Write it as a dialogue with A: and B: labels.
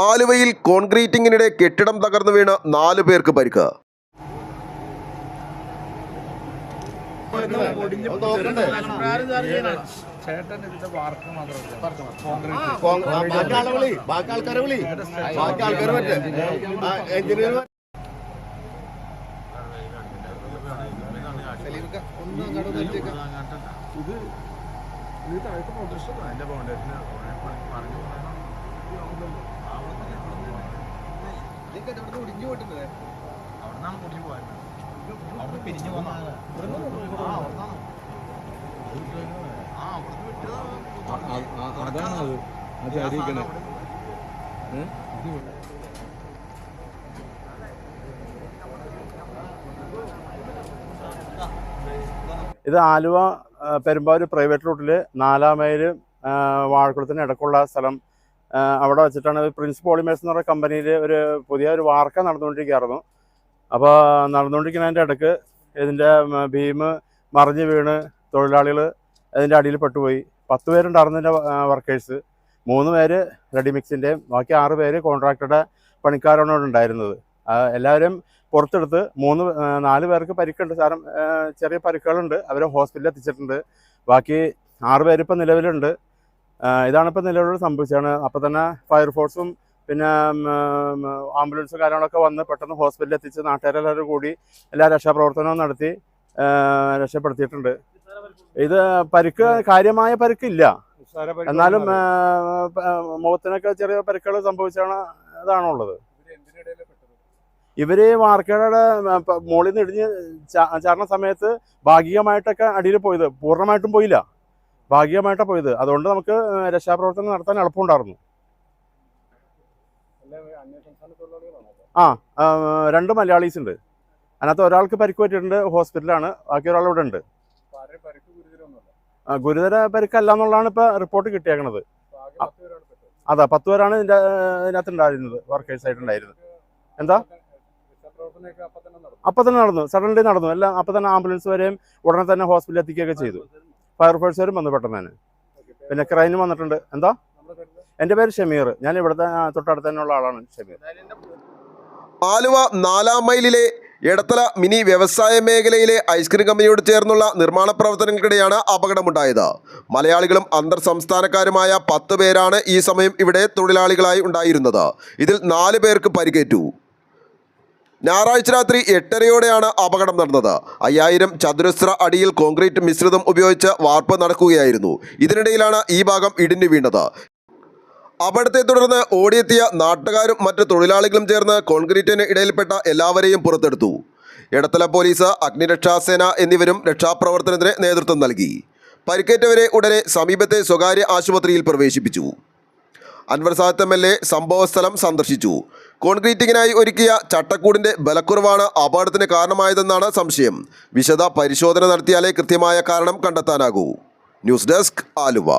A: ആലുവയിൽ കോൺക്രീറ്റിംഗിനിടെ കെട്ടിടം തകർന്നു വീണ് 4 പേർക്ക് പരിക്ക്.
B: ഇത് ആലുവ പെരുമ്പാവൂർ പ്രൈവറ്റ് റൂട്ടിൽ 4-ാം മൈൽ വാഴക്കുളത്തിന് ഇടയ്ക്കുള്ള സ്ഥലം. അവിടെ വെച്ചിട്ടാണ് പ്രിൻസ് പോളിമേഴ്സ് എന്ന് പറയുന്ന കമ്പനിയിൽ പുതിയൊരു വാർക്ക നടന്നുകൊണ്ടിരിക്കുകയായിരുന്നു. അപ്പോൾ നടന്നുകൊണ്ടിരിക്കുന്നതിൻ്റെ ഇടയ്ക്ക് ഇതിൻ്റെ ബീം മറിഞ്ഞ് വീണ് തൊഴിലാളികൾ അതിൻ്റെ അടിയിൽ പെട്ടുപോയി. 10 പേരുണ്ടായിരുന്നു ഇതിൻ്റെ വർക്കേഴ്സ്. 3 പേര് റെഡിമിക്സിൻ്റെയും ബാക്കി 6 പേര് കോൺട്രാക്ടറുടെ പണിക്കാരാണ് ഇവിടെ ഉണ്ടായിരുന്നത്. എല്ലാവരും പുറത്തെടുത്ത് 4 പേർക്ക് പരിക്കുണ്ട്. ചെറിയ പരിക്കുകളുണ്ട്. അവരെ ഹോസ്പിറ്റലിൽ എത്തിച്ചിട്ടുണ്ട്. ബാക്കി 6 പേര് ഇപ്പം നിലവിലുണ്ട്. ഇതാണിപ്പോൾ നിലവിൽ സംഭവിച്ചതാണ്. അപ്പോൾ തന്നെ ഫയർഫോഴ്സും പിന്നെ ആംബുലൻസും കാര്യങ്ങളൊക്കെ വന്ന് പെട്ടെന്ന് ഹോസ്പിറ്റലിൽ എത്തിച്ച് നാട്ടുകാരെല്ലാവരും കൂടി എല്ലാ രക്ഷാപ്രവർത്തനവും നടത്തി രക്ഷപ്പെടുത്തിയിട്ടുണ്ട്. ഇത് കാര്യമായ പരിക്കില്ല, എന്നാലും മുഖത്തിനൊക്കെ ചെറിയ പരിക്കുകൾ സംഭവിച്ചാണ് ഇതാണുള്ളത്. ഇവര് വാർക്കയുടെ മുകളിൽ നിന്ന് ഇടിഞ്ഞ് ചാടുന്ന സമയത്ത് ഭാഗികമായിട്ടൊക്കെ അടിയിൽ പോയത്, പൂർണ്ണമായിട്ടും പോയില്ല, ഭാഗികമായിട്ടാണ് പോയത്. അതുകൊണ്ട് നമുക്ക് രക്ഷാപ്രവർത്തനം നടത്താൻ എളുപ്പമുണ്ടായിരുന്നു. 2 മലയാളീസ് ഉണ്ട്. അതിനകത്ത് ഒരാൾക്ക് പരിക്ക് പറ്റിയിട്ടുണ്ട്, ഹോസ്പിറ്റലാണ്. ബാക്കി ഒരാൾ ഇവിടെ ഉണ്ട്. ഗുരുതര പരിക്കല്ല എന്നുള്ളതാണ് ഇപ്പോൾ റിപ്പോർട്ട് കിട്ടിയേക്കണത്. അതാ 10 പേരാണ് ഇതിനകത്ത് ഉണ്ടായിരുന്നത്, വർക്കേഴ്സായിട്ടുണ്ടായിരുന്നത്. എന്താ അപ്പം തന്നെ നടന്നു, സഡൻലി നടന്നു എല്ലാം. അപ്പം തന്നെ ആംബുലൻസ് വരെയും ഉടനെ തന്നെ ഹോസ്പിറ്റലിൽ എത്തിക്കുകയൊക്കെ ചെയ്തു. ഫയർഫോഴ്സുകാരും വന്നു പെട്ടെന്ന് തന്നെ. പിന്നെ ക്രൈനും വന്നിട്ടുണ്ട്. എന്താ? എൻ്റെ പേര് ഷമീർ. ഞാൻ ഇവിടുത്തെ തൊട്ടടുത്ത് തന്നെയുള്ള ആളാണ് ഷമീർ.
A: ആലുവ 4-ാം മൈലിലെ എടത്തല മിനി വ്യവസായ മേഖലയിലെ ഐസ്ക്രീം കമ്പനിയോട് ചേർന്നുള്ള നിർമ്മാണ പ്രവർത്തനങ്ങൾക്കിടെയാണ് അപകടമുണ്ടായത്. മലയാളികളും അന്തർ സംസ്ഥാനക്കാരുമായ 10 പേരാണ് ഈ സമയം ഇവിടെ തൊഴിലാളികളായി ഉണ്ടായിരുന്നത്. ഇതിൽ 4 പേർക്ക് പരിക്കേറ്റു. ഞായറാഴ്ച രാത്രി 8:30-യോടെയാണ് അപകടം നടന്നത്. 5000 ചതുരശ്ര അടിയിൽ കോൺക്രീറ്റ് മിശ്രിതം ഉപയോഗിച്ച് വാർപ്പ് നടക്കുകയായിരുന്നു. ഇതിനിടയിലാണ് ഈ ഭാഗം ഇടിഞ്ഞു വീണത്. അപകടത്തെ തുടർന്ന് ഓടിയെത്തിയ നാട്ടുകാരും മറ്റ് തൊഴിലാളികളും ചേർന്ന് കോൺക്രീറ്റിന് ഇടയിൽപ്പെട്ട എല്ലാവരെയും പുറത്തെടുത്തു. എടത്തല പോലീസ്, അഗ്നിരക്ഷാസേന എന്നിവരും രക്ഷാപ്രവർത്തനത്തിന് നേതൃത്വം നൽകി. പരിക്കേറ്റവരെ ഉടനെ സമീപത്തെ സ്വകാര്യ ആശുപത്രിയിൽ പ്രവേശിപ്പിച്ചു. അൻവർ സാദത്ത് MLA സംഭവസ്ഥലം സന്ദർശിച്ചു. കോൺക്രീറ്റിങ്ങിനായി ഒരുക്കിയ ചട്ടക്കൂടിൻ്റെ ബലക്കുറവാണ് അപകടത്തിന് കാരണമായതെന്നാണ് സംശയം. വിശദ പരിശോധന നടത്തിയാലേ കൃത്യമായ കാരണം കണ്ടെത്താനാകൂ. News desk, Aluva.